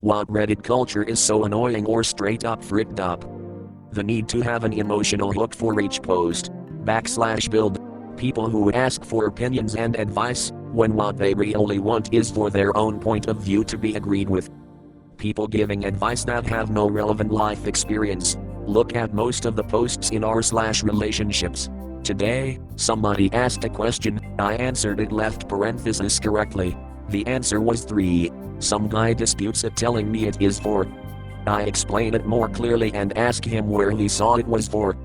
What Reddit culture is so annoying or straight up fricked up? The need to have an emotional hook for each post. /build. People who ask for opinions and advice, when what they really want is for their own point of view to be agreed with. People giving advice that have no relevant life experience. Look at most of the posts in r/relationships. Today, somebody asked a question, I answered it left parenthesis correctly. The answer was 3. Some guy disputes it telling me it is 4. I explain it more clearly and ask him where he saw it was 4.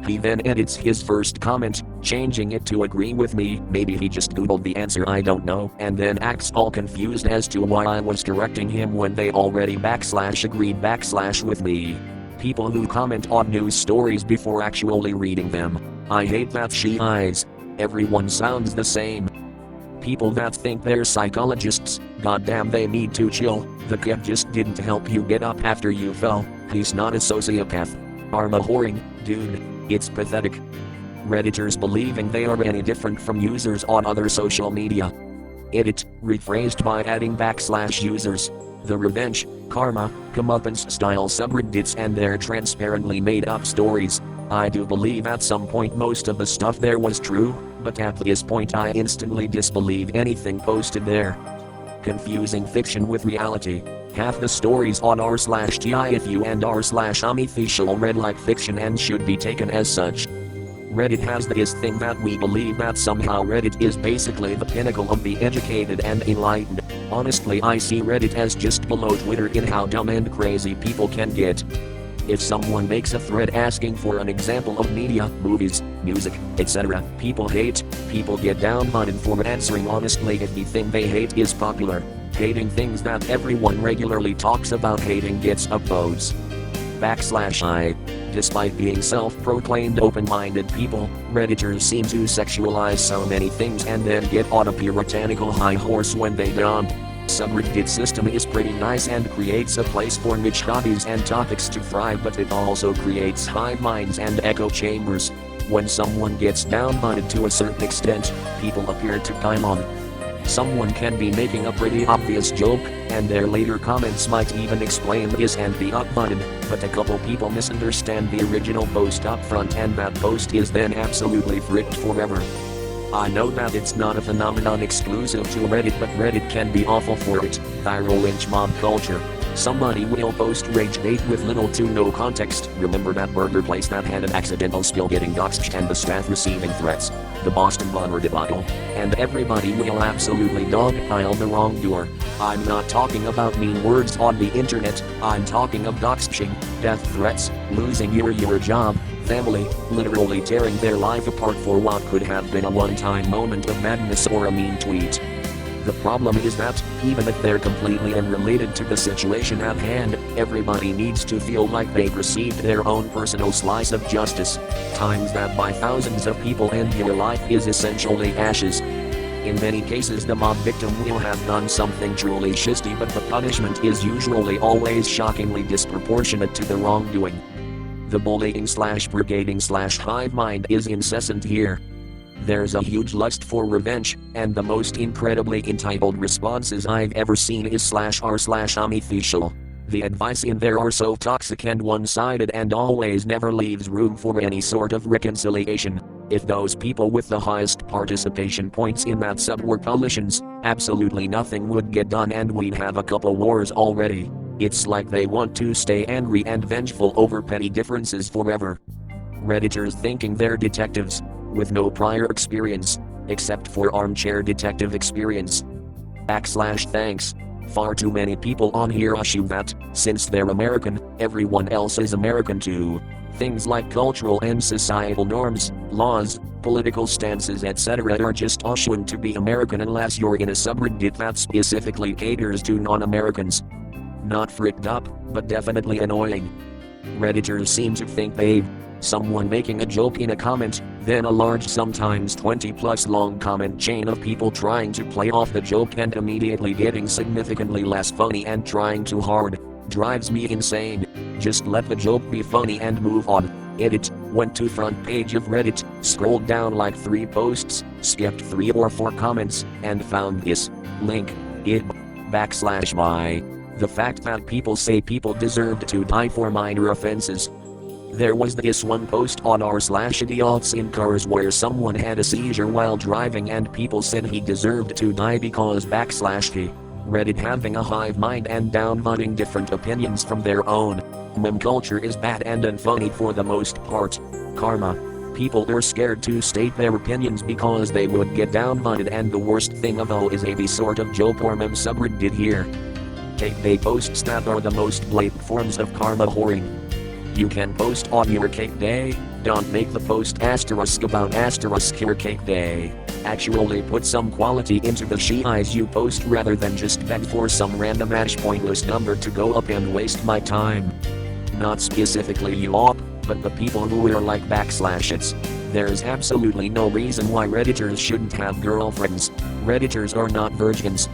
He then edits his first comment, changing it to agree with me, maybe he just googled the answer I don't know, and then acts all confused as to why I was correcting him when they already /agreed /with me. People who comment on news stories before actually reading them. I hate that eyes. Everyone sounds the same. People that think they're psychologists, goddamn they need to chill, the kid just didn't help you get up after you fell, he's not a sociopath. Arma whoring, dude. It's pathetic. Redditors believing they are any different from users on other social media. Edit, rephrased by adding /users. The revenge, karma, comeuppance style subreddits and their transparently made up stories. I do believe at some point most of the stuff there was true, but at this point I instantly disbelieve anything posted there. Confusing fiction with reality. Half the stories on r/TIFU and r/Unofficial read like fiction and should be taken as such. Reddit has this thing that we believe that somehow Reddit is basically the pinnacle of the educated and enlightened. Honestly, I see Reddit as just below Twitter in how dumb and crazy people can get. If someone makes a thread asking for an example of media, movies, music, etc., people hate, people get downvoted for answering honestly if the thing they hate is popular. Hating things that everyone regularly talks about hating gets upvotes. /I. Despite being self-proclaimed open-minded people, Redditors seem to sexualize so many things and then get on a puritanical high horse when they don't. Subreddit system is pretty nice and creates a place for niche hobbies and topics to thrive, but it also creates hive minds and echo chambers. When someone gets downvoted to a certain extent, people appear to pile on. Someone can be making a pretty obvious joke, and their later comments might even explain this and be upvoted, but a couple people misunderstand the original post up front and that post is then absolutely fricked forever. I know that it's not a phenomenon exclusive to Reddit, but Reddit can be awful for it. Viral lynch mob culture. Somebody will post rage bait with little to no context. Remember that burger place that had an accidental spill getting doxxed and the staff receiving threats? The Boston Bunner debacle. And everybody will absolutely dogpile the wrongdoer. I'm not talking about mean words on the internet, I'm talking of doxing, death threats, losing your job, family, literally tearing their life apart for what could have been a one-time moment of madness or a mean tweet. The problem is that, even if they're completely unrelated to the situation at hand, everybody needs to feel like they've received their own personal slice of justice. Times that by thousands of people and your life is essentially ashes. In many cases the mob victim will have done something truly shitty, but the punishment is usually always shockingly disproportionate to the wrongdoing. The bullying/brigading/hive mind is incessant here. There's a huge lust for revenge, and the most incredibly entitled responses I've ever seen is /r/unofficial. The advice in there are so toxic and one-sided and always never leaves room for any sort of reconciliation. If those people with the highest participation points in that sub were politicians, absolutely nothing would get done and we'd have a couple wars already. It's like they want to stay angry and vengeful over petty differences forever. Redditors thinking they're detectives, with no prior experience, except for armchair detective experience. /thanks. Far too many people on here assume that, since they're American, everyone else is American too. Things like cultural and societal norms, laws, political stances etc. are just assumed to be American unless you're in a subreddit that specifically caters to non-Americans. Not fricked up, but definitely annoying. Redditors seem to think they've someone making a joke in a comment, then a large sometimes 20+ long comment chain of people trying to play off the joke and immediately getting significantly less funny and trying too hard. Drives me insane. Just let the joke be funny and move on. Edit, went to front page of Reddit, scrolled down like 3 posts, skipped 3 or 4 comments, and found this link. /my The fact that people say people deserved to die for minor offenses. There was this one post on r/idiots in cars where someone had a seizure while driving and people said he deserved to die because /he. Reddit having a hive mind and downvoting different opinions from their own. Meme culture is bad and unfunny for the most part. Karma. People are scared to state their opinions because they would get downvoted, and the worst thing of all is a sort of joke or meme subreddit here. They posts that are the most blatant forms of karma whoring. You can post on your cake day, don't make the post about your cake day. Actually put some quality into the shi'is you post rather than just beg for some random pointless number to go up and waste my time. Not specifically you op, but the people who are like /it's. There's absolutely no reason why Redditors shouldn't have girlfriends. Redditors are not virgins.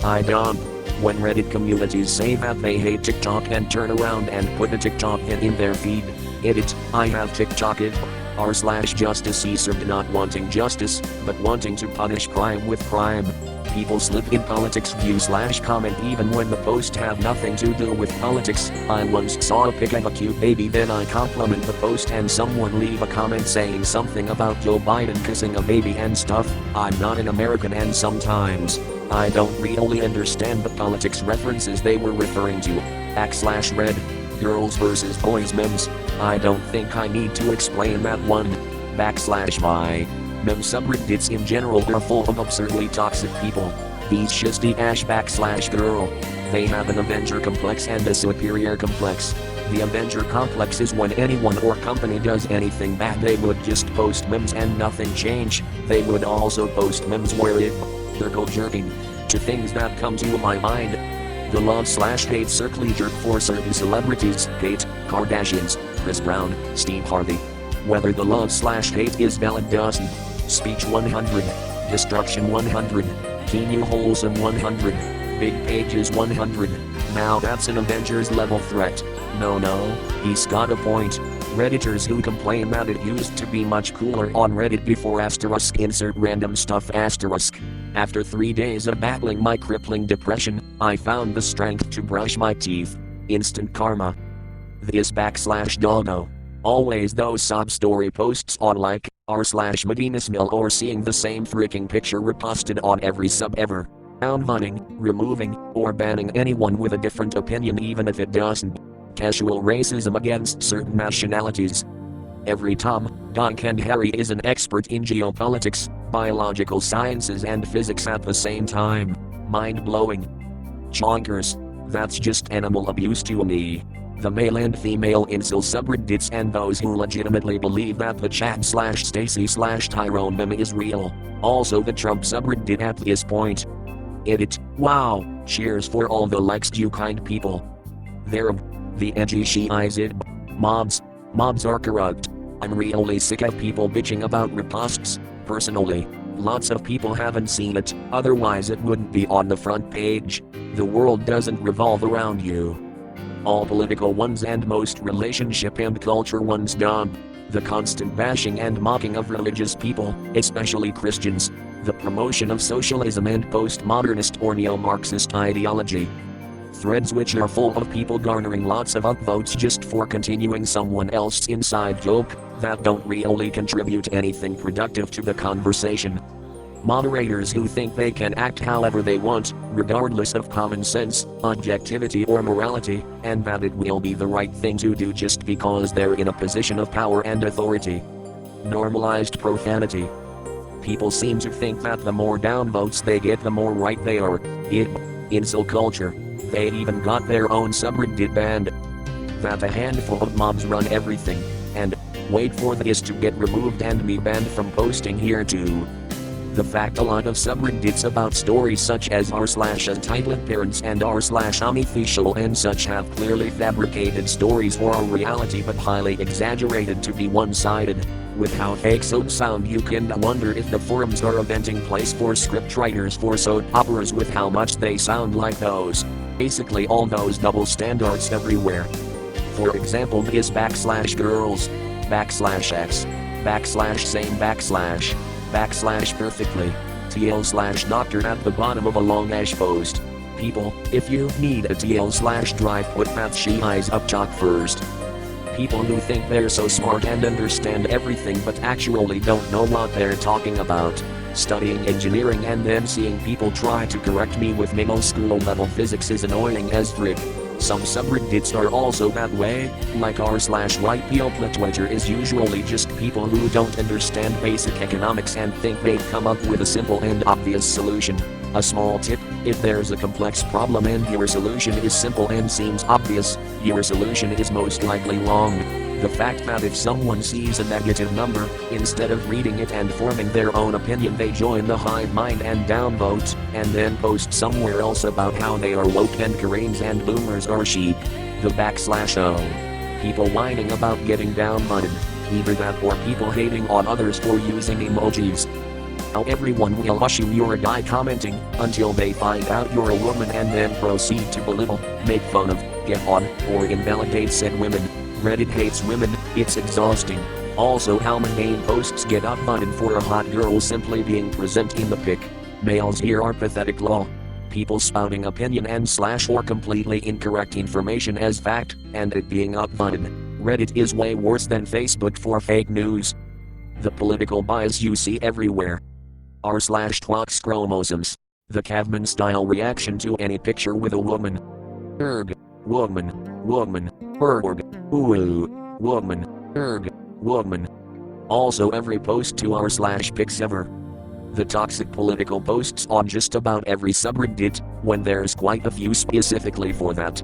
I don't. When Reddit communities say that they hate TikTok and turn around and put a TikTok in their feed, I have TikTok it. r/justice served not wanting justice, but wanting to punish crime with crime. People slip in politics view/comment even when the post have nothing to do with politics. I once saw a pic of a cute baby, then I compliment the post and someone leave a comment saying something about Joe Biden kissing a baby and stuff. I'm not an American and sometimes I don't really understand the politics references they were referring to. /red. Girls versus boys memes. I don't think I need to explain that one. /my. Meme subreddits in general are full of absurdly toxic people. These shisty /girl. They have an Avenger complex and a superior complex. The Avenger complex is when anyone or company does anything bad, they would just post memes and nothing change. They would also post memes where circle jerking to things that come to my mind. The love/hate circle jerk for certain celebrities, Kate Kardashians, Chris Brown, Steve Harvey. Whether the love/hate is valid doesn't. Speech 100, destruction 100, Keanu wholesome 100, big pages 100. Now that's an Avengers level threat. No, he's got a point. Redditors who complain that it used to be much cooler on Reddit before * insert random stuff *. After 3 days of battling my crippling depression, I found the strength to brush my teeth. Instant karma. This /doggo. Always those sob story posts on like r/MedinaSmill or seeing the same freaking picture reposted on every sub ever. Downvoting, removing, or banning anyone with a different opinion even if it doesn't. Casual racism against certain nationalities. Every Tom, Doc and Harry is an expert in geopolitics, biological sciences and physics at the same time. Mind-blowing. Chonkers. That's just animal abuse to me. The male and female incel subreddits and those who legitimately believe that the Chad/Stacy/Tyrone meme is real. Also the Trump subreddit at this point. Wow, cheers for all the likes you kind people. The edgy shi'is Mobs are corrupt. I'm really sick of people bitching about reposts. Personally, lots of people haven't seen it, otherwise it wouldn't be on the front page. The world doesn't revolve around you. All political ones and most relationship and culture ones dumb. The constant bashing and mocking of religious people, especially Christians. The promotion of socialism and postmodernist or neo-Marxist ideology. Threads which are full of people garnering lots of upvotes just for continuing someone else's inside joke that don't really contribute anything productive to the conversation. Moderators who think they can act however they want, regardless of common sense, objectivity or morality, and that it will be the right thing to do just because they're in a position of power and authority. Normalized profanity. People seem to think that the more downvotes they get, the more right they are. Incel culture. They even got their own subreddit banned. That a handful of mobs run everything, and wait for this to get removed and me banned from posting here too. The fact a lot of subreddits about stories such as r/entitled parents and r/unofficial and such have clearly fabricated stories or are reality but highly exaggerated to be one-sided. With how fake soaps sound, you can wonder if the forums are a venting place for scriptwriters for soap operas with how much they sound like those. Basically all those double standards everywhere. For example, this /girls, /x, /same, /perfectly, TL/doctor at the bottom of a long post. People, if you need a TL/drive, put that she eyes up chalk first. People who think they're so smart and understand everything but actually don't know what they're talking about. Studying engineering and then seeing people try to correct me with middle school level physics is annoying as frick. Some subreddits are also that way, like r/white Twitter is usually just people who don't understand basic economics and think they've come up with a simple and obvious solution. A small tip, if there's a complex problem and your solution is simple and seems obvious, your solution is most likely wrong. The fact that if someone sees a negative number, instead of reading it and forming their own opinion they join the hive mind and downvote, and then post somewhere else about how they are woke and Koreans and boomers are sheep. The /o. People whining about getting downvoted. Either that or people hating on others for using emojis. How everyone will assume you're a guy commenting, until they find out you're a woman and then proceed to belittle, make fun of, get on, or invalidate said women. Reddit hates women, it's exhausting. Also how mundane posts get upvoted for a hot girl simply being present in the pic. Males here are pathetic lol. People spouting opinion and /or completely incorrect information as fact, and it being upvoted. Reddit is way worse than Facebook for fake news. The political bias you see everywhere. r/twats chromosomes. The caveman style reaction to any picture with a woman. Erg. Woman. Woman. Erg. Ooh. Woman. Erg. Woman. Also every post to r/pics ever. The toxic political posts on just about every subreddit, when there's quite a few specifically for that.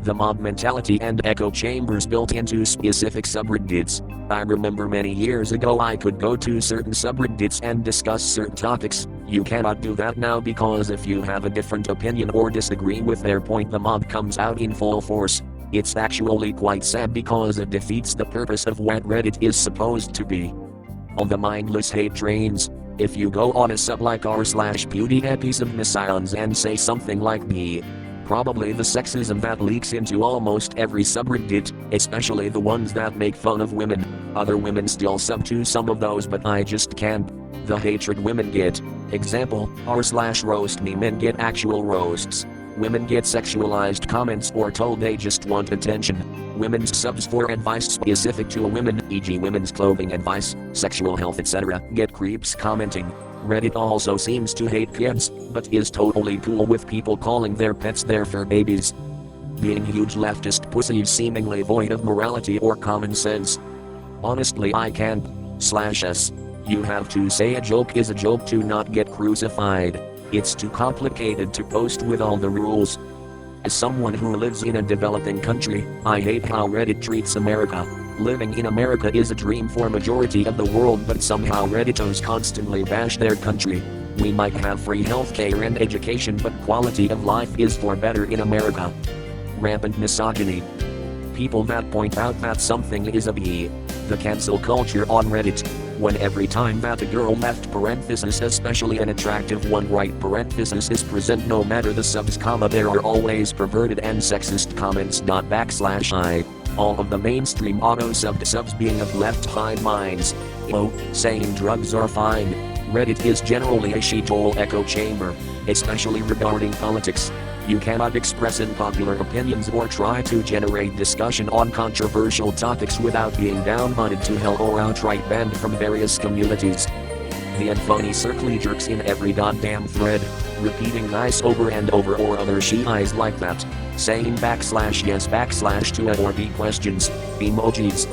The mob mentality and echo chambers built into specific subreddits. I remember many years ago I could go to certain subreddits and discuss certain topics. You cannot do that now because if you have a different opinion or disagree with their point, the mob comes out in full force. It's actually quite sad because it defeats the purpose of what Reddit is supposed to be. On the mindless hate trains. If you go on a sub like r/PewDiePie of missiles and say something like B, probably the sexism that leaks into almost every subreddit, especially the ones that make fun of women. Other women still sub to some of those but I just can't. The hatred women get. Example, r/roast me men get actual roasts. Women get sexualized comments or told they just want attention. Women's subs for advice specific to a woman, e.g. women's clothing advice, sexual health etc. get creeps commenting. Reddit also seems to hate kids, but is totally cool with people calling their pets their fur babies. Being huge leftist pussies seemingly void of morality or common sense. Honestly I can't. /s. You have to say a joke is a joke to not get crucified. It's too complicated to post with all the rules. As someone who lives in a developing country, I hate how Reddit treats America. Living in America is a dream for majority of the world but somehow Redditos constantly bash their country. We might have free healthcare and education but quality of life is far better in America. Rampant misogyny. People that point out that something is a B. The cancel culture on Reddit. When every time that a girl left parenthesis especially an attractive one right parenthesis is present no matter the subs comma there are always perverted and sexist comments /I. All of the mainstream auto-subbed subs being of left hind minds. Saying drugs are fine. Reddit is generally a shithole echo chamber, especially regarding politics. You cannot express unpopular opinions or try to generate discussion on controversial topics without being downvoted to hell or outright banned from various communities. The unfunny circly jerks in every goddamn thread, repeating nice over and over or other she-eyes like that, saying /yes /to a or B questions, emojis.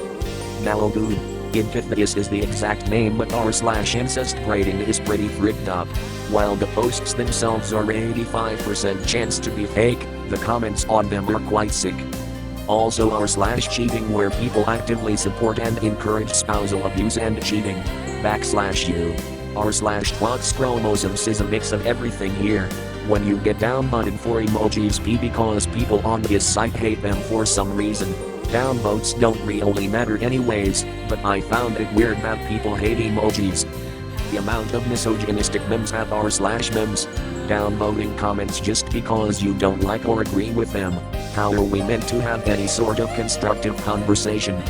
Now dude, Inpithius is the exact name but r/incest braiding is pretty fricked up. While the posts themselves are 85% chance to be fake, the comments on them are quite sick. Also r/cheating where people actively support and encourage spousal abuse and cheating. /u. r/twats chromosomes is a mix of everything here. When you get downvoted for emojis P because people on this site hate them for some reason. Downvotes don't really matter anyways, but I found it weird that people hate emojis. The amount of misogynistic memes at r/memes. Downvoting comments just because you don't like or agree with them. How are we meant to have any sort of constructive conversation?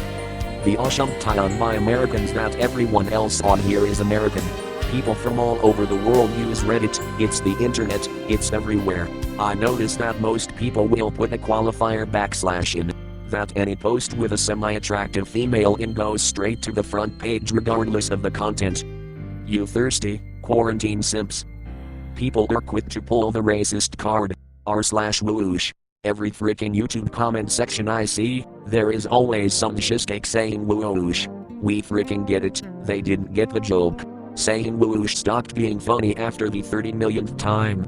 The assumption by Americans that everyone else on here is American. People from all over the world use Reddit, it's the internet, it's everywhere. I notice that most people will put a qualifier / in. That any post with a semi-attractive female in goes straight to the front page regardless of the content. You thirsty, quarantine simps. People are quick to pull the racist card. r/whoosh. Every freaking YouTube comment section I see, there is always some shizcake saying whoosh. We freaking get it, they didn't get the joke. Saying whoosh stopped being funny after the 30 millionth time.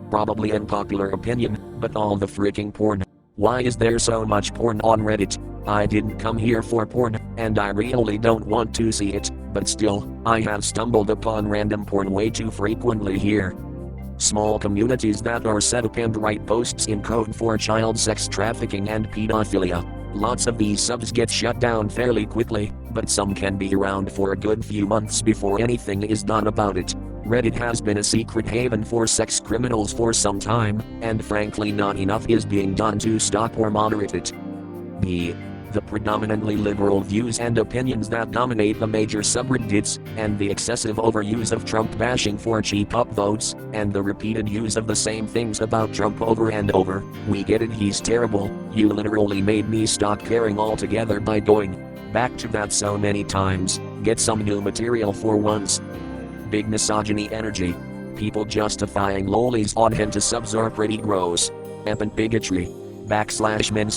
Probably unpopular opinion, but all the freaking porn. Why is there so much porn on Reddit? I didn't come here for porn, and I really don't want to see it, but still, I have stumbled upon random porn way too frequently here. Small communities that are set up and write posts in code for child sex trafficking and pedophilia. Lots of these subs get shut down fairly quickly, but some can be around for a good few months before anything is done about it. Reddit has been a secret haven for sex criminals for some time, and frankly not enough is being done to stop or moderate it. B. The predominantly liberal views and opinions that dominate the major subreddits, and the excessive overuse of Trump bashing for cheap upvotes, and the repeated use of the same things about Trump over and over. We get it, he's terrible, you literally made me stop caring altogether by going back to that so many times, get some new material for once. Big misogyny energy. People justifying lollies on hentai subs are pretty gross. Rampant bigotry. /men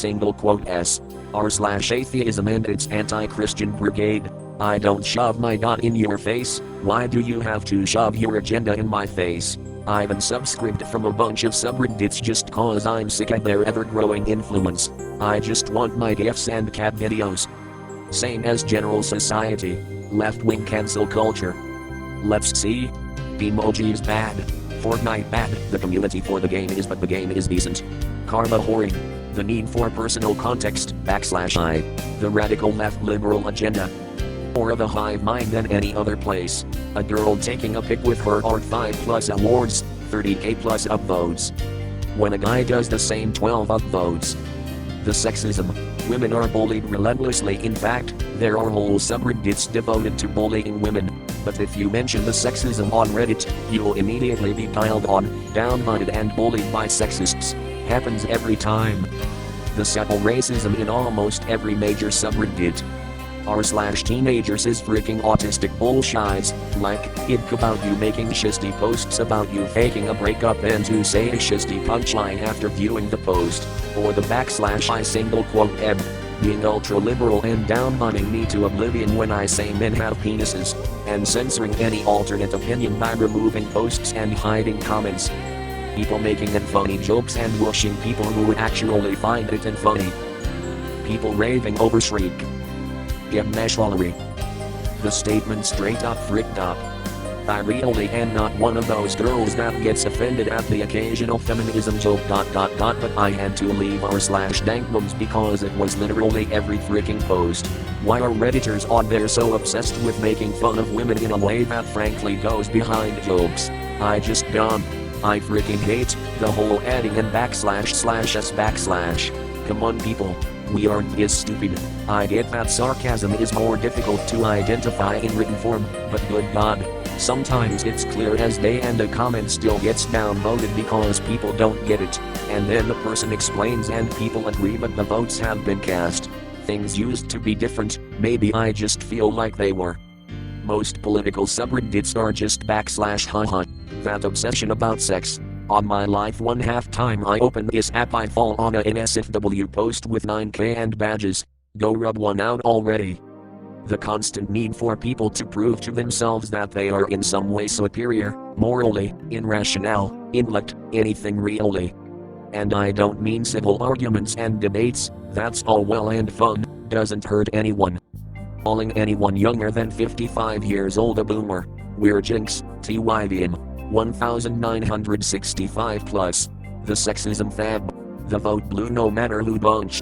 s. r/atheism and its anti-Christian brigade. I don't shove my dot in your face, why do you have to shove your agenda in my face? I've unsubscribed from a bunch of subreddits just cause I'm sick of their ever-growing influence. I just want my GIFs and cat videos. Same as general society. Left-wing cancel culture. Let's see. Emojis bad. Fortnite bad. The community for the game is, but the game is decent. Karma whoring. The need for personal context /I. The radical left liberal agenda. Or the hive mind than any other place. A girl taking a pic with her art 5+ awards, 30k+ upvotes. When a guy does the same 12 upvotes. The sexism. Women are bullied relentlessly. In fact, there are whole subreddits devoted to bullying women. But if you mention the sexism on Reddit, you'll immediately be piled on, downvoted and bullied by sexists. Happens every time. The subtle racism in almost every major subreddit. r/teenagers is freaking autistic bullshites, like, ick about you making shisty posts about you faking a breakup and to say a shisty punchline after viewing the post, or the /I being ultra-liberal and downvoting me to oblivion when I say men have penises, and censoring any alternate opinion by removing posts and hiding comments. People making funny jokes and whooshing people who would actually find it funny. People raving over shriek. The statement straight up fricked up. I really am not one of those girls that gets offended at the occasional feminism joke ... but I had to leave r/dankbums because it was literally every freaking post. Why are Redditors on there so obsessed with making fun of women in a way that frankly goes behind jokes? I just don't. I freaking hate the whole adding and /s/. Come on people. We aren't as stupid. I get that sarcasm is more difficult to identify in written form, but good God. Sometimes it's clear as day and a comment still gets downvoted because people don't get it, and then the person explains and people agree but the votes have been cast. Things used to be different, maybe I just feel like they were. Most political subreddits are just /haha. That obsession about sex. On my life 1/2 time I open this app I fall on a NSFW post with 9k and badges. Go rub one out already. The constant need for people to prove to themselves that they are in some way superior, morally, in rationale, intellect, anything really. And I don't mean civil arguments and debates, that's all well and fun, doesn't hurt anyone. Calling anyone younger than 55 years old a boomer. We're jinx, TYVM. 1965+. The sexism fab. The vote blue no matter who bunch.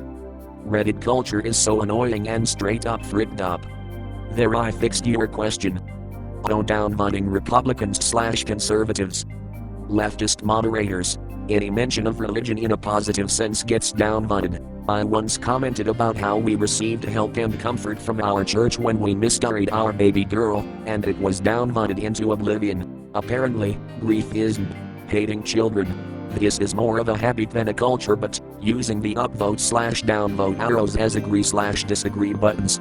Reddit culture is so annoying and straight up fricked up. There I fixed your question. No downvoting Republicans/conservatives. Leftist moderators. Any mention of religion in a positive sense gets downvoted. I once commented about how we received help and comfort from our church when we miscarried our baby girl, and it was downvoted into oblivion. Apparently, grief isn't hating children. This is more of a habit than a culture, but using the upvote/downvote arrows as agree/disagree buttons.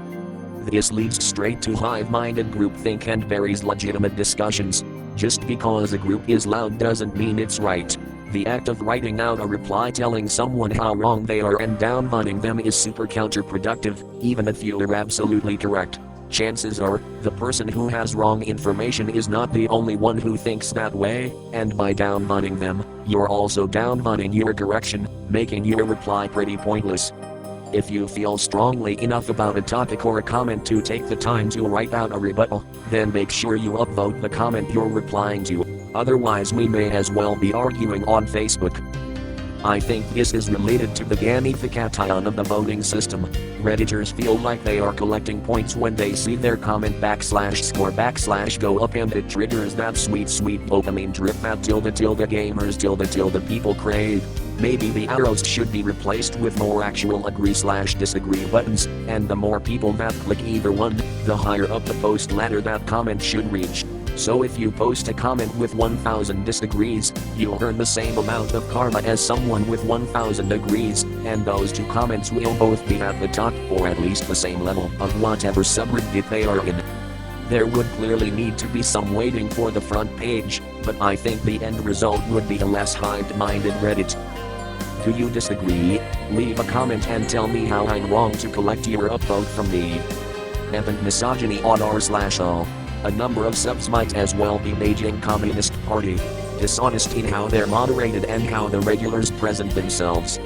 This leads straight to hive-minded groupthink and buries legitimate discussions. Just because a group is loud doesn't mean it's right. The act of writing out a reply telling someone how wrong they are and downvoting them is super counterproductive, even if you're absolutely correct. Chances are, the person who has wrong information is not the only one who thinks that way, and by downvoting them, you're also downvoting your correction, making your reply pretty pointless. If you feel strongly enough about a topic or a comment to take the time to write out a rebuttal, then make sure you upvote the comment you're replying to. Otherwise we may as well be arguing on Facebook. I think this is related to the gamification of the voting system. Redditors feel like they are collecting points when they see their comment /score /go up, and it triggers that sweet dopamine drip that gamers people crave. Maybe the arrows should be replaced with more actual agree/disagree buttons, and the more people that click either one, the higher up the post ladder that comment should reach. So if you post a comment with 1,000 disagrees, you'll earn the same amount of karma as someone with 1,000 agrees, and those two comments will both be at the top, or at least the same level, of whatever subreddit they are in. There would clearly need to be some waiting for the front page, but I think the end result would be a less hive-minded Reddit. Do you disagree? Leave a comment and tell me how I'm wrong to collect your upvote from me. Rampant misogyny on r/all. A number of subs might as well be Beijing Communist Party. Dishonest in how they're moderated and how the regulars present themselves.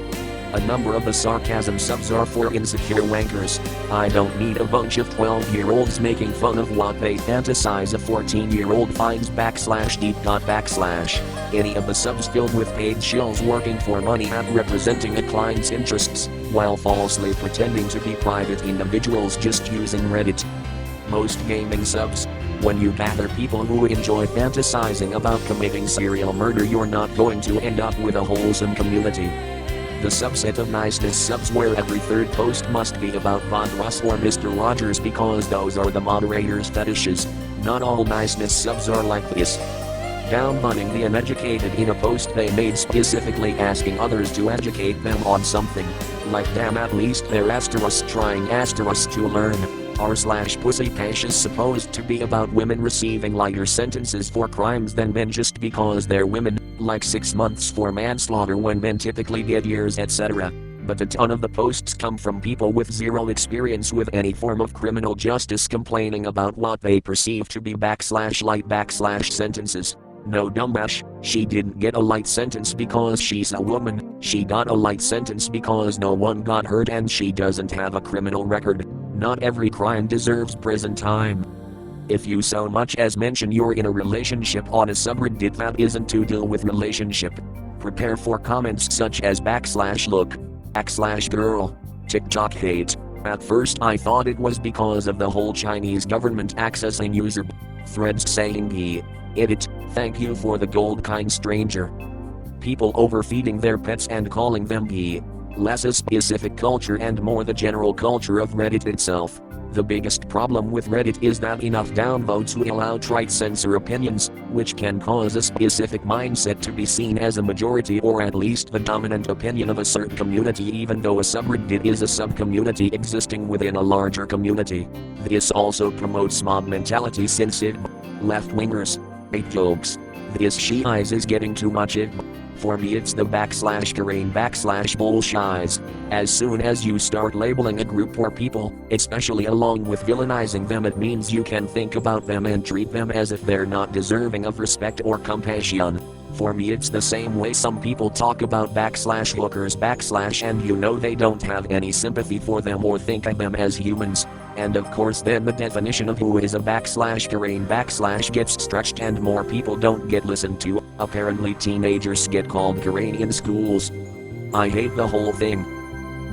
A number of the sarcasm subs are for insecure wankers. I don't need a bunch of 12-year-olds making fun of what they fantasize a 14-year-old finds /deep. Any of the subs filled with paid shills working for money at representing a client's interests, while falsely pretending to be private individuals just using Reddit. Most gaming subs. When you gather people who enjoy fantasizing about committing serial murder, you're not going to end up with a wholesome community. The subset of niceness subs where every third post must be about Bob Ross or Mr. Rogers because those are the moderator's fetishes. Not all niceness subs are like this. Downvoting the uneducated in a post they made specifically asking others to educate them on something. Like damn, at least they're trying to learn. r/pussy pash is supposed to be about women receiving lighter sentences for crimes than men just because they're women, like 6 months for manslaughter when men typically get years, etc. But a ton of the posts come from people with zero experience with any form of criminal justice complaining about what they perceive to be /light sentences. No dumbass, she didn't get a light sentence because she's a woman, she got a light sentence because no one got hurt and she doesn't have a criminal record. Not every crime deserves prison time. If you so much as mention you're in a relationship on a subreddit that isn't to deal with relationship, prepare for comments such as /look, /girl, TikTok hate. At first I thought it was because of the whole Chinese government accessing user threads saying edit, thank you for the gold kind stranger. People overfeeding their pets and calling them less a specific culture and more the general culture of Reddit itself. The biggest problem with Reddit is that enough downvotes will outright censor opinions, which can cause a specific mindset to be seen as a majority or at least the dominant opinion of a certain community, even though a subreddit is a sub-community existing within a larger community. This also promotes mob mentality since left-wingers hate jokes. This shiz is getting too much For me it's the /Korean /bullshiz. As soon as you start labeling a group or people, especially along with villainizing them, it means you can think about them and treat them as if they're not deserving of respect or compassion. For me it's the same way some people talk about /hookers and you know they don't have any sympathy for them or think of them as humans. And of course then the definition of who is a /Korean gets stretched and more people don't get listened to. Apparently teenagers get called Korean in schools. I hate the whole thing.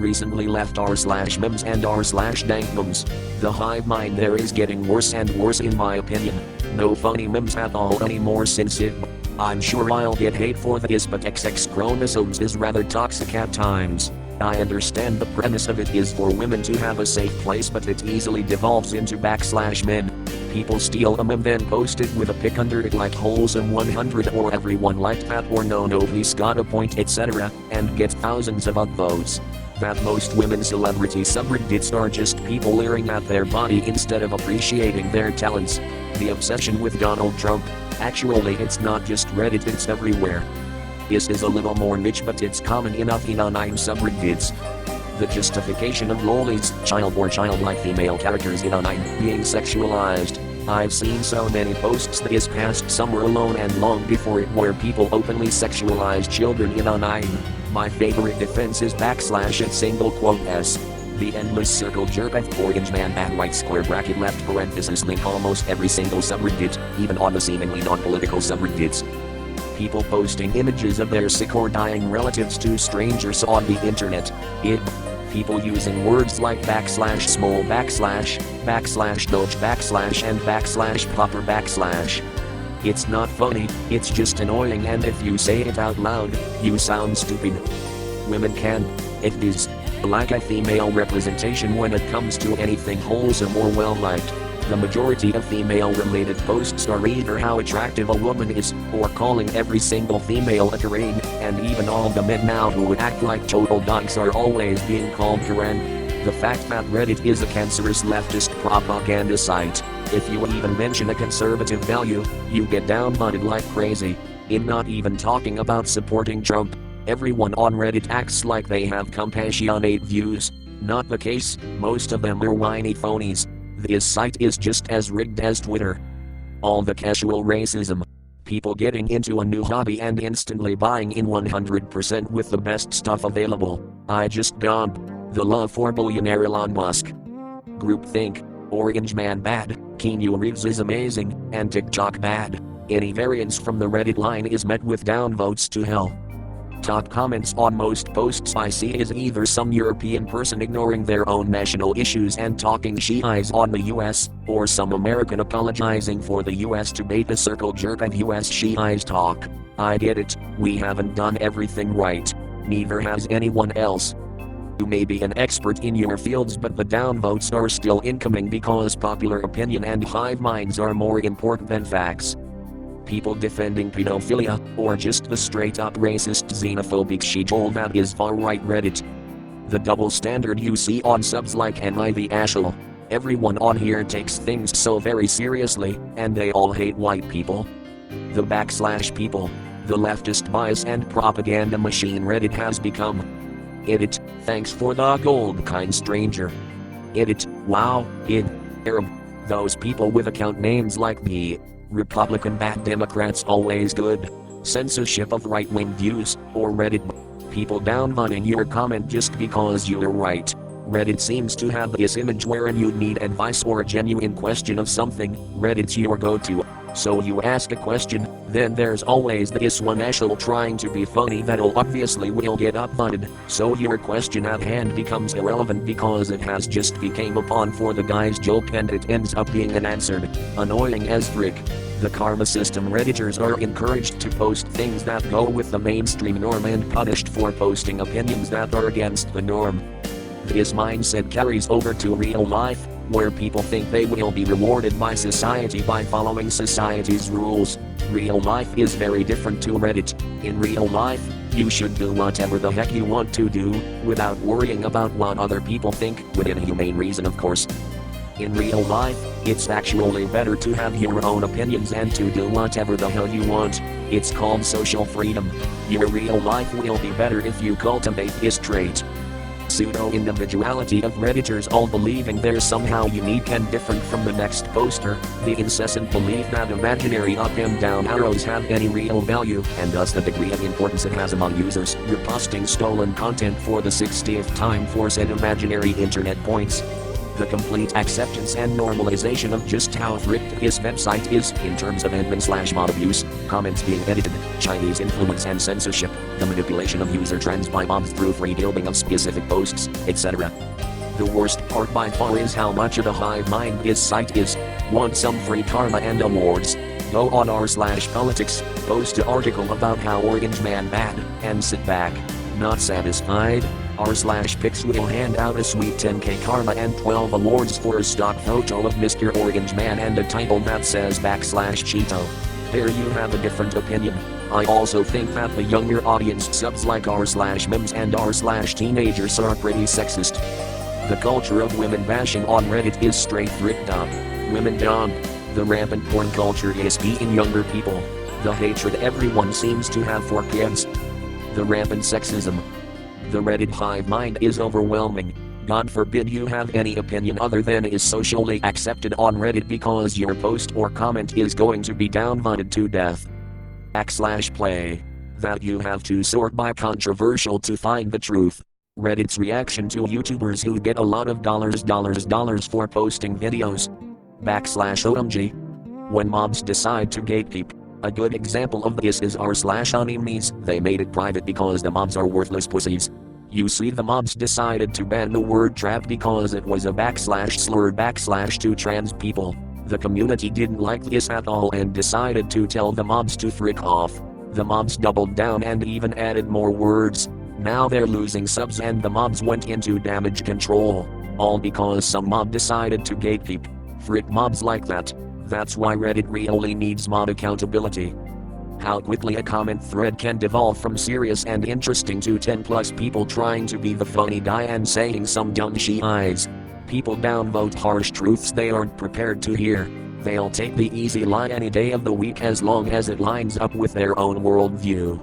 Recently left r/memes and r/dank memes. The hive mind there is getting worse and worse in my opinion. No funny memes at all anymore since I'm sure I'll get hate for this, but XX chromosomes is rather toxic at times. I understand the premise of it is for women to have a safe place, but it easily devolves into /men. People steal them and then post it with a pic under it like wholesome 100 or everyone liked that or no he's got a point etc. and get thousands of upvotes. That most women celebrity subreddits are just people leering at their body instead of appreciating their talents. The obsession with Donald Trump. Actually it's not just Reddit, it's everywhere. This is a little more niche but it's common enough in online subreddits. The justification of lollies, child or childlike female characters in online being sexualized. I've seen so many posts this past summer alone and long before it where people openly sexualize children in online. My favorite defense is /s. The endless circle jerk of orange man at right square bracket left parenthesis link almost every single subreddit, even on the seemingly non-political subreddits. People posting images of their sick or dying relatives to strangers on the internet. People using words like /small /, /doge / and /popper /. It's not funny, it's just annoying, and if you say it out loud, you sound stupid. Women can, it is, lack a female representation when it comes to anything wholesome or well-liked. The majority of female-related posts are either how attractive a woman is, or calling every single female a Karen, and even all the men now who act like total donks are always being called Karen. The fact that Reddit is a cancerous leftist propaganda site. If you even mention a conservative value, you get downvoted like crazy. In not even talking about supporting Trump, everyone on Reddit acts like they have compassionate views. Not the case, most of them are whiny phonies. This site is just as rigged as Twitter. All the casual racism. People getting into a new hobby and instantly buying in 100% with the best stuff available. I just gone. The love for billionaire Elon Musk. Groupthink. Orange man bad. Keanu Reeves is amazing, and TikTok bad. Any variance from the Reddit line is met with downvotes to hell. Top comments on most posts I see is either some European person ignoring their own national issues and talking shies on the US, or some American apologizing for the US to bait the circle jerk of US shies talk. I get it, we haven't done everything right. Neither has anyone else. You may be an expert in your fields, but the downvotes are still incoming because popular opinion and hive minds are more important than facts. People defending pedophilia, or just the straight-up racist xenophobic shithole that is far-right Reddit. The double standard you see on subs like Am I the Ashel? Everyone on here takes things so very seriously, and they all hate white people. The people. The leftist bias and propaganda machine Reddit has become. Edit, thanks for the gold kind stranger. Edit, wow, Arab. Those people with account names like the Republican bad Democrats always good. Censorship of right-wing views, or Reddit. People downvoting your comment just because you're right. Reddit seems to have this image wherein you need advice or a genuine question of something, Reddit's your go-to. So you ask a question, then there's always this one ashel trying to be funny that'll obviously will get upvoted, so your question at hand becomes irrelevant because it has just became a pawn for the guy's joke and it ends up being unanswered. Annoying as frick. The karma system Redditors are encouraged to post things that go with the mainstream norm and punished for posting opinions that are against the norm. This mindset carries over to real life, where people think they will be rewarded by society by following society's rules. Real life is very different to Reddit. In real life, you should do whatever the heck you want to do, without worrying about what other people think, within a humane reason of course. In real life, it's actually better to have your own opinions and to do whatever the hell you want. It's called social freedom. Your real life will be better if you cultivate this trait. Pseudo-individuality of Redditors all believing they're somehow unique and different from the next poster, the incessant belief that imaginary up and down arrows have any real value, and thus the degree of importance it has among users, reposting stolen content for the 60th time for said imaginary internet points. The complete acceptance and normalization of just how fricked his website is in terms of admin/mod abuse, comments being edited, Chinese influence and censorship, the manipulation of user trends by mobs through free gilding of specific posts, etc. The worst part by far is how much of a hive mind his site is. Want some free karma and awards? Go on r/politics, post an article about how Orange Man bad, and sit back. Not satisfied? r/pics will hand out a sweet 10k karma and 12 awards for a stock photo of Mr. Orange Man and a title that says /Cheeto. There you have a different opinion. I also think that the younger audience subs like r/memes and r/teenagers are pretty sexist. The culture of women bashing on Reddit is straight ripped up. Women down. The rampant porn culture is beating younger people. The hatred everyone seems to have for kids. The rampant sexism. The Reddit hive mind is overwhelming. God forbid you have any opinion other than is socially accepted on Reddit because your post or comment is going to be downvoted to death. /play. That you have to sort by controversial to find the truth. Reddit's reaction to YouTubers who get a lot of dollars for posting videos. /OMG. When mobs decide to gatekeep. A good example of this is r/animes. They made it private because the mobs are worthless pussies. You see, the mobs decided to ban the word trap because it was a /slur / to trans people. The community didn't like this at all and decided to tell the mobs to frick off. The mobs doubled down and even added more words. Now they're losing subs and the mobs went into damage control. All because some mob decided to gatekeep. Frick mobs like that. That's why Reddit really needs mob accountability. How quickly a comment thread can devolve from serious and interesting to 10 plus people trying to be the funny guy and saying some dumb shit. People downvote harsh truths they aren't prepared to hear. They'll take the easy lie any day of the week as long as it lines up with their own worldview.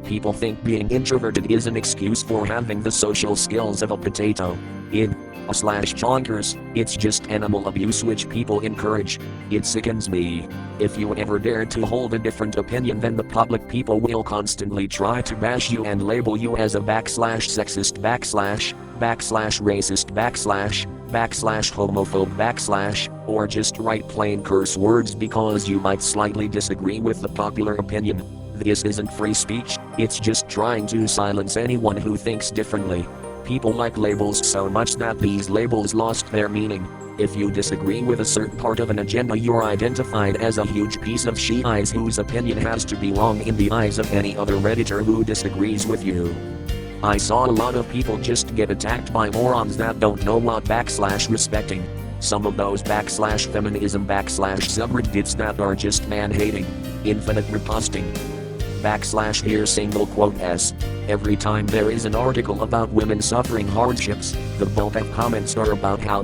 People think being introverted is an excuse for having the social skills of a potato. /chonkers, it's just animal abuse which people encourage. It sickens me. If you ever dare to hold a different opinion than the public, people will constantly try to bash you and label you as a /sexist /racist /homophobe or just write plain curse words because you might slightly disagree with the popular opinion. This isn't free speech, it's just trying to silence anyone who thinks differently. People like labels so much that these labels lost their meaning. If you disagree with a certain part of an agenda, you're identified as a huge piece of shit whose opinion has to be wrong in the eyes of any other Redditor who disagrees with you. I saw a lot of people just get attacked by morons that don't know what /respecting. Some of those /feminism subreddits that are just man-hating. Infinite reposting. /here single quote s. Every time there is an article about women suffering hardships, the bulk of comments are about how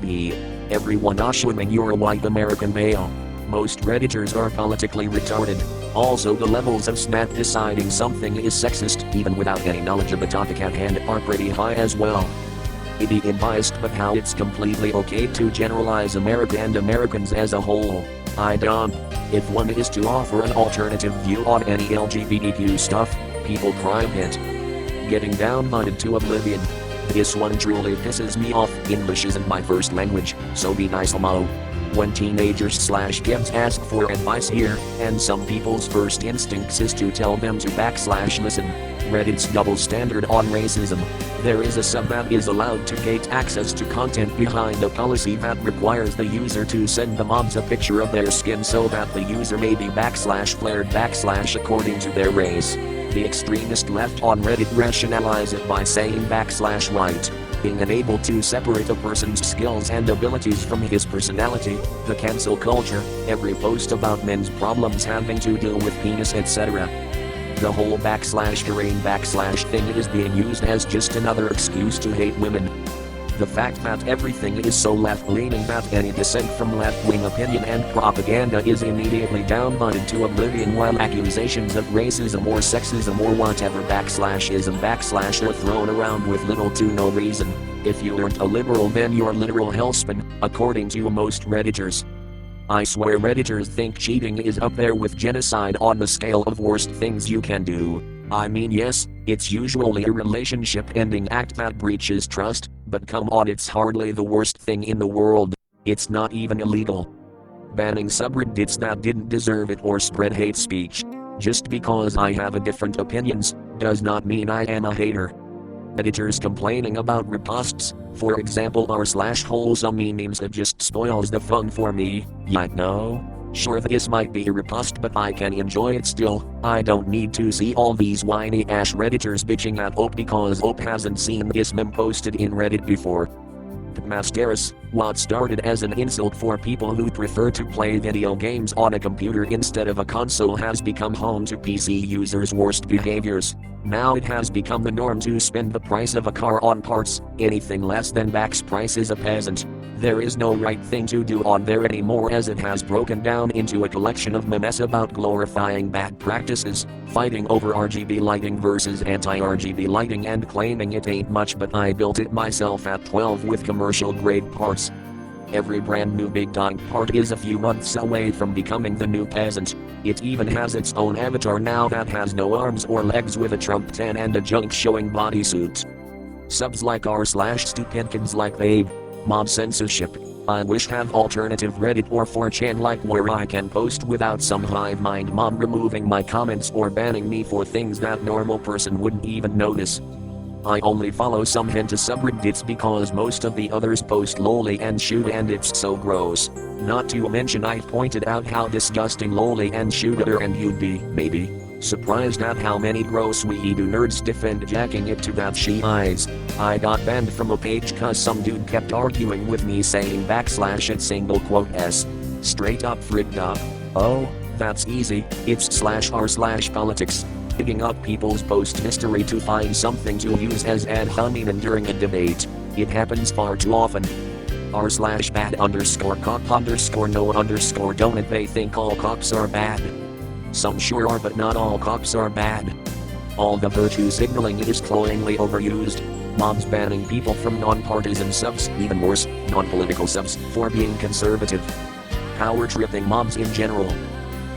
everyone assuming you're a white American male. Most Redditors are politically retarded. Also, the levels of snap deciding something is sexist, even without any knowledge of the topic at hand, are pretty high as well. It is biased, but how it's completely okay to generalize America and Americans as a whole. I don't. If one is to offer an alternative view on any LGBTQ stuff, people crime it. Getting downvoted to oblivion. This one truly pisses me off. English isn't my first language, so be nice homo. When teenagers /kids ask for advice here, and some people's first instincts is to tell them to /listen. Reddit's double standard on racism. There is a sub that is allowed to gate access to content behind a policy that requires the user to send the mobs a picture of their skin so that the user may be /flared according to their race. The extremist left on Reddit rationalize it by saying /white. Being unable to separate a person's skills and abilities from his personality, the cancel culture, every post about men's problems having to do with penis etc. The whole /terrain thing is being used as just another excuse to hate women. The fact that everything is so left-leaning that any dissent from left-wing opinion and propaganda is immediately downvoted to oblivion while accusations of racism or sexism or whatever /ism are thrown around with little to no reason. If you aren't a liberal, then you're literal hellspawn, according to most Redditors. I swear Redditors think cheating is up there with genocide on the scale of worst things you can do. I mean, yes, it's usually a relationship-ending act that breaches trust, but come on, it's hardly the worst thing in the world. It's not even illegal. Banning subreddits that didn't deserve it or spread hate speech. Just because I have a different opinions, does not mean I am a hater. Editors complaining about reposts, for example, r/wholesome memes, that just spoils the fun for me. Yeah, no. Sure, this might be robust, but I can enjoy it still. I don't need to see all these whiny ass Redditors bitching at Ope because Ope hasn't seen this meme posted in Reddit before. Masteris, what started as an insult for people who prefer to play video games on a computer instead of a console has become home to PC users' worst behaviors. Now it has become the norm to spend the price of a car on parts. Anything less than max price is a peasant. There is no right thing to do on there anymore, as it has broken down into a collection of memes about glorifying bad practices, fighting over RGB lighting versus anti-RGB lighting, and claiming it ain't much but I built it myself at 12 with commercial grade parts. Every brand new big time part is a few months away from becoming the new peasant. It even has its own avatar now that has no arms or legs, with a Trump 10 and a junk showing bodysuit. Subs like r/stupidkids like babe. Mob censorship. I wish have alternative Reddit or 4chan like where I can post without some hive mind mom removing my comments or banning me for things that normal person wouldn't even notice. I only follow some henta subreddits because most of the others post lolly and shoot and it's so gross. Not to mention I've pointed out how disgusting lolly and shoot are, and you'd be, maybe, surprised at how many gross weeaboo nerds defend jacking it to that she eyes. I got banned from a page cause some dude kept arguing with me saying /@s. Straight up frigged up. Oh, that's easy, it's /r/politics. Digging up people's post history to find something to use as ad hominem during a debate. It happens far too often. r/bad_cop_no_don't they think all cops are bad? Some sure are, but not all cops are bad. All the virtue signaling is cloyingly overused. Mobs banning people from non-partisan subs, even worse, non-political subs, for being conservative. Power tripping mobs in general.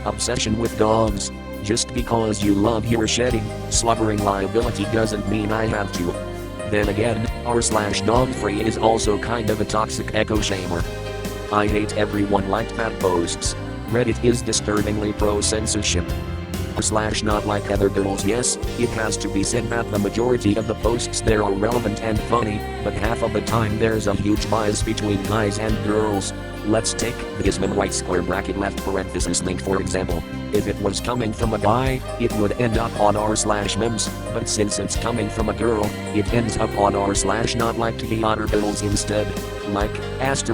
Obsession with dogs. Just because you love your shedding, slobbering liability doesn't mean I have to. Then again, r/dog-free is also kind of a toxic echo shamer. I hate everyone like that posts. Reddit is disturbingly pro-censorship. /not like other girls. Yes, it has to be said that the majority of the posts there are relevant and funny, but half of the time there's a huge bias between guys and girls. Let's take the ism right square bracket left parenthesis link for example. If it was coming from a guy, it would end up on r/memes, but since it's coming from a girl, it ends up on r/not like to the other girls instead. Like, *what ****,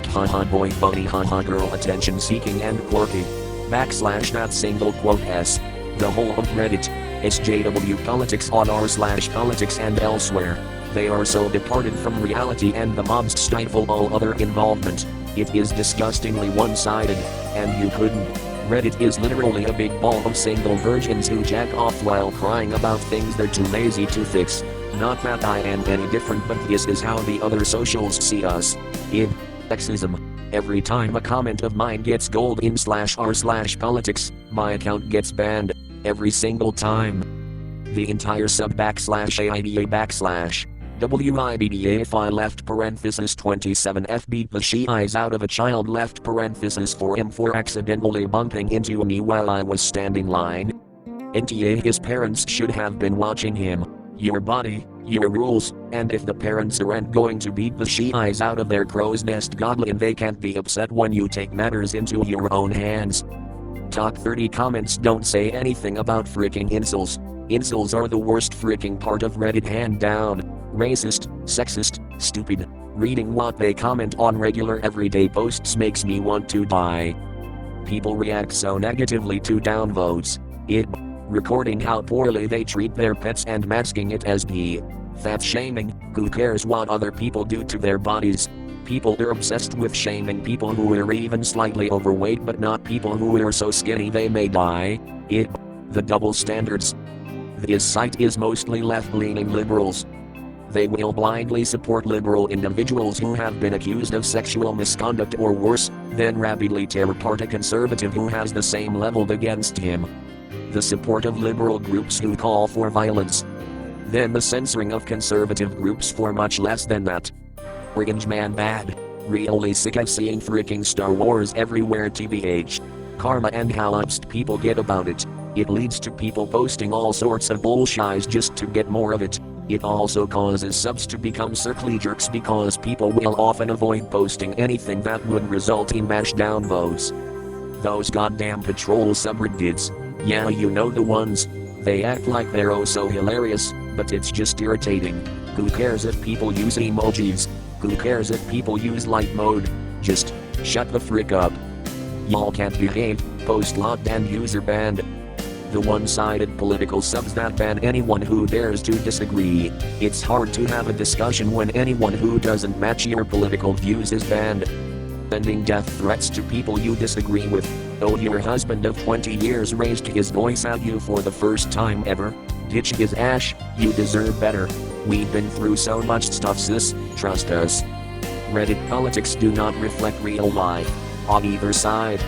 haha boy funny haha girl attention seeking and quirky. ****s. The whole of Reddit. SJW politics on r/politics and elsewhere. They are so departed from reality and the mobs stifle all other involvement. It is disgustingly one-sided, and you couldn't. Reddit is literally a big ball of single virgins who jack off while crying about things they're too lazy to fix. Not that I am any different, but this is how the other socials see us. Sexism. Every time a comment of mine gets gold in /r/politics, my account gets banned. Every single time. The entire sub /AIDA WIBDA file left parenthesis 27F beat the she eyes out of a child left parenthesis for him for accidentally bumping into me while I was standing line. NTA his parents should have been watching him. Your body, your rules, and if the parents aren't going to beat the she eyes out of their crow's nest goblin, they can't be upset when you take matters into your own hands. Top 30 comments don't say anything about freaking incels. Incels are the worst freaking part of Reddit, hand down. Racist, sexist, stupid. Reading what they comment on regular everyday posts makes me want to die. People react so negatively to downvotes. Recording how poorly they treat their pets and masking it as fat shaming. Who cares what other people do to their bodies? People are obsessed with shaming people who are even slightly overweight, but not people who are so skinny they may die. The double standards. This site is mostly left-leaning liberals. They will blindly support liberal individuals who have been accused of sexual misconduct or worse, then rapidly tear apart a conservative who has the same leveled against him. The support of liberal groups who call for violence. Then the censoring of conservative groups for much less than that. Orange man bad. Really sick of seeing freaking Star Wars everywhere tbh. Karma and how upset people get about it. It leads to people posting all sorts of bullshit just to get more of it. It also causes subs to become circle jerks because people will often avoid posting anything that would result in mash downvotes. Those goddamn patrol subreddits. Yeah, you know the ones. They act like they're oh so hilarious, but it's just irritating. Who cares if people use emojis? Who cares if people use light mode? Just shut the frick up. Y'all can't behave, post locked and user banned. The one-sided political subs that ban anyone who dares to disagree. It's hard to have a discussion when anyone who doesn't match your political views is banned. Sending death threats to people you disagree with. Oh, your husband of 20 years raised his voice at you for the first time ever. Ditch his ash, you deserve better. We've been through so much stuff, sis, trust us. Reddit politics do not reflect real life. On either side.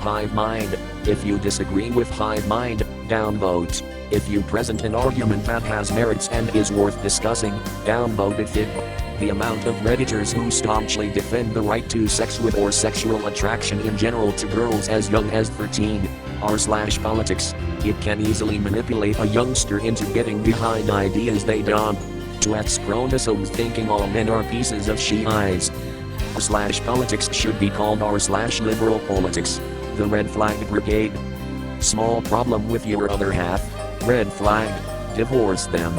Hive mind. If you disagree with hive mind, downvote. If you present an argument that has merits and is worth discussing, downvote it. The amount of Redditors who staunchly defend the right to sex with or sexual attraction in general to girls as young as 13 r/politics. It can easily manipulate a youngster into getting behind ideas they don't. To X chromosomes thinking all men are pieces of she-eyes. r/politics should be called r/liberal politics. The red flag brigade. Small problem with your other half. Red flag. Divorce them.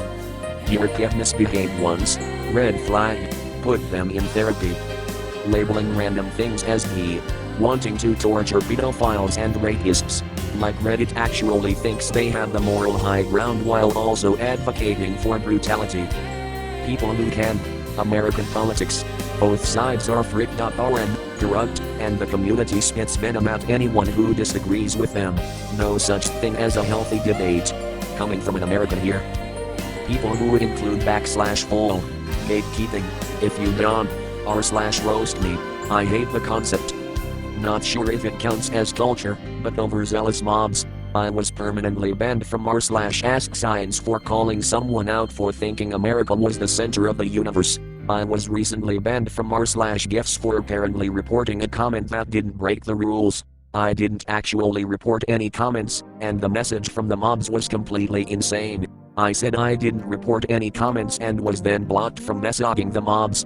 Your kid misbehaved once. Red flag. Put them in therapy. Labeling random things as he. Wanting to torture pedophiles and rapists. Like Reddit actually thinks they have the moral high ground while also advocating for brutality. People who can. American politics. Both sides are fricked up and corrupt, and the community spits venom at anyone who disagrees with them. No such thing as a healthy debate. Coming from an American here. People who would include /full gatekeeping. If you don't, r/roast me. I hate the concept. Not sure if it counts as culture, but overzealous mobs. I was permanently banned from r/ask science for calling someone out for thinking America was the center of the universe. I was recently banned from r/gifs for apparently reporting a comment that didn't break the rules. I didn't actually report any comments, and the message from the mobs was completely insane. I said I didn't report any comments and was then blocked from messaging the mobs.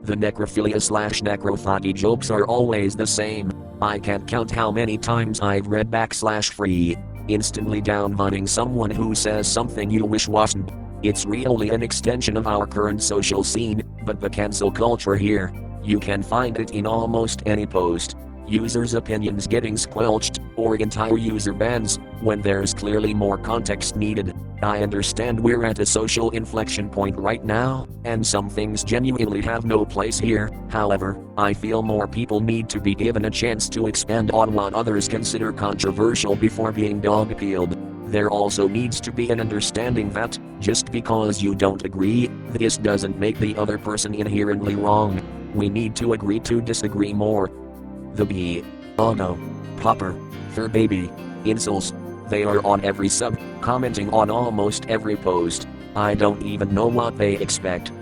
The necrophilia/necrophagy jokes are always the same. I can't count how many times I've read /free. Instantly downvoting someone who says something you wish wasn't. It's really an extension of our current social scene, but the cancel culture here. You can find it in almost any post. Users' opinions getting squelched, or entire user bans, when there's clearly more context needed. I understand we're at a social inflection point right now, and some things genuinely have no place here. However, I feel more people need to be given a chance to expand on what others consider controversial before being dog-peeled. There also needs to be an understanding that, just because you don't agree, this doesn't make the other person inherently wrong. We need to agree to disagree more. The B. Auto. Popper. Fur baby. Insults. They are on every sub, commenting on almost every post. I don't even know what they expect.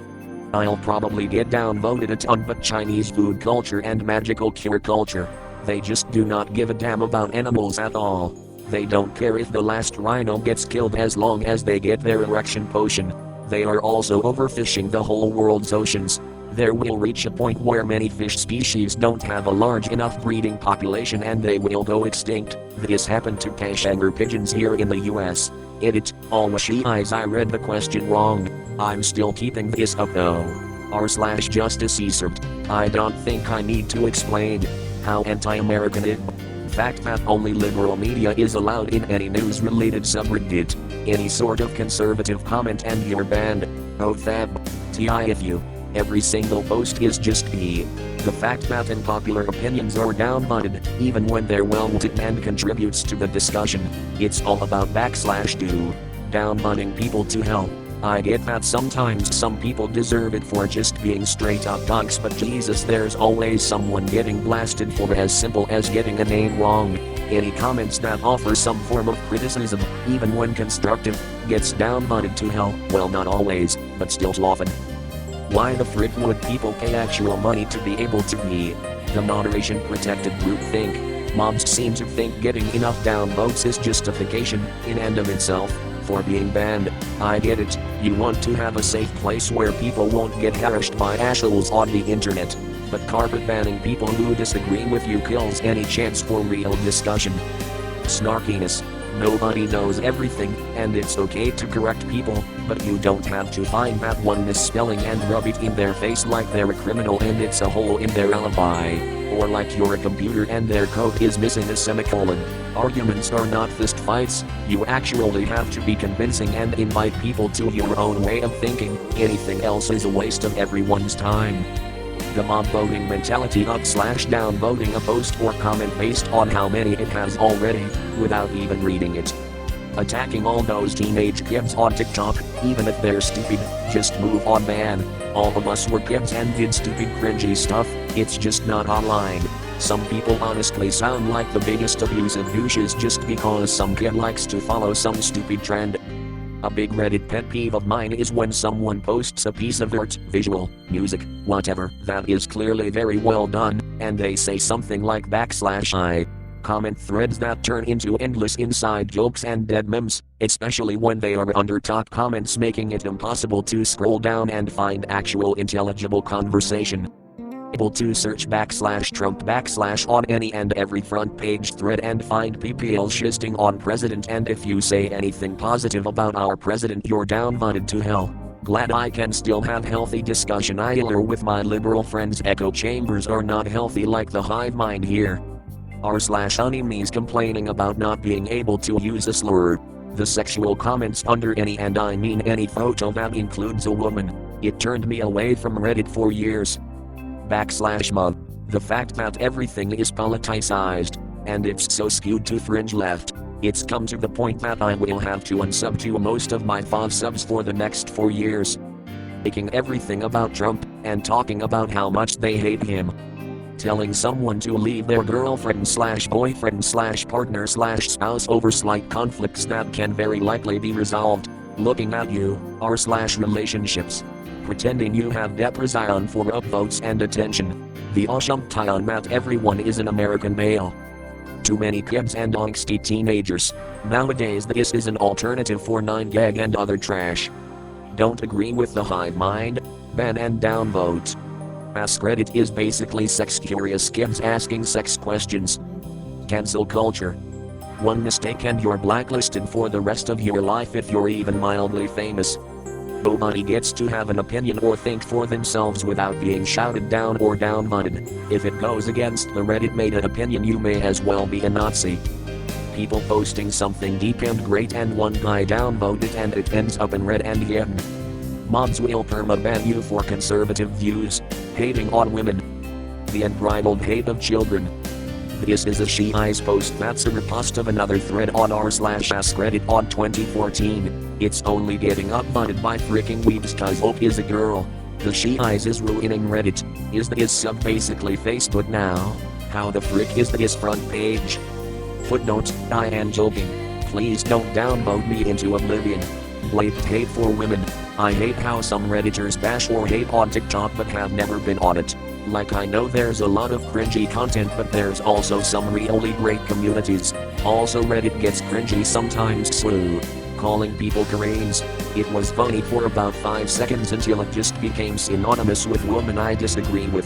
I'll probably get downvoted a ton, but Chinese food culture and magical cure culture. They just do not give a damn about animals at all. They don't care if the last rhino gets killed as long as they get their erection potion. They are also overfishing the whole world's oceans. There will reach a point where many fish species don't have a large enough breeding population and they will go extinct. This happened to pashanger pigeons here in the US. Edit, all she-eyes, I read the question wrong. I'm still keeping this up though. r/justice served. I don't think I need to explain how anti-American it. Fact that only liberal media is allowed in any news-related subreddit. Any sort of conservative comment and you're banned. Oh thab. TI if you. Every single post is just me. The fact that unpopular opinions are downvoted, even when they're well-written and contributes to the discussion. It's all about /do. Downvoting people to hell. I get that sometimes some people deserve it for just being straight up dogs, but Jesus, there's always someone getting blasted for as simple as getting a name wrong. Any comments that offer some form of criticism, even when constructive, gets downvoted to hell. Well, not always, but still too often. Why the frick would people pay actual money to be able to be the moderation protected group think? Mobs seem to think getting enough downvotes is justification in and of itself for being banned. I get it, you want to have a safe place where people won't get harassed by assholes on the internet. But carpet banning people who disagree with you kills any chance for real discussion. Snarkiness. Nobody knows everything, and it's okay to correct people, but you don't have to find that one misspelling and rub it in their face like they're a criminal and it's a hole in their alibi. Or like you're a computer and their code is missing a semicolon. Arguments are not fist fights, you actually have to be convincing and invite people to your own way of thinking. Anything else is a waste of everyone's time. The mob voting mentality up/down voting a post or comment based on how many it has already, without even reading it. Attacking all those teenage kids on TikTok, even if they're stupid, just move on man. All of us were kids and did stupid cringy stuff, it's just not online. Some people honestly sound like the biggest abusive douches just because some kid likes to follow some stupid trend. A big Reddit pet peeve of mine is when someone posts a piece of art, visual, music, whatever, that is clearly very well done, and they say something like /I. Comment threads that turn into endless inside jokes and dead memes, especially when they are under top comments, making it impossible to scroll down and find actual intelligible conversation. Able to search /Trump on any and every front page thread and find PPL shitting on president, and if you say anything positive about our president you're downvoted to hell. Glad I can still have healthy discussion IRL with my liberal friends. Echo chambers are not healthy like the hive mind here. r/unemies complaining about not being able to use a slur. The sexual comments under any, and I mean any, photo that includes a woman. It turned me away from Reddit for years. /mug. The fact that everything is politicized, and it's so skewed to fringe left. It's come to the point that I will have to unsub to most of my FOV subs for the next 4 years. Making everything about Trump, and talking about how much they hate him. Telling someone to leave their girlfriend/boyfriend/partner/spouse over slight conflicts that can very likely be resolved. Looking at you, r/relationships. Pretending you have depression for upvotes and attention. The assumption that everyone is an American male. Too many kids and angsty teenagers. Nowadays this is an alternative for 9gag and other trash. Don't agree with the hive mind? Ban and downvote. AskReddit is basically sex-curious kids asking sex questions. Cancel culture. One mistake and you're blacklisted for the rest of your life if you're even mildly famous. Nobody gets to have an opinion or think for themselves without being shouted down or downvoted. If it goes against the Reddit made opinion you may as well be a Nazi. People posting something deep and great and one guy downvoted and it ends up in red and hidden. Mobs will perma-ban you for conservative views, hating on women. The unbridled hate of children. This is a She-Eyes post that's a repost of another thread on r/AskReddit on 2014. It's only getting upvoted by freaking weebs cause Oak is a girl. The She-Eyes is ruining Reddit. Is this sub basically Facebook now? How the frick is this front page? Footnote, I am joking. Please don't downvote me into oblivion. Blatant hate for women. I hate how some Redditors bash or hate on TikTok but have never been on it. Like I know there's a lot of cringy content but there's also some really great communities. Also Reddit gets cringy sometimes too. Calling people Koreans. It was funny for about 5 seconds until it just became synonymous with woman I disagree with.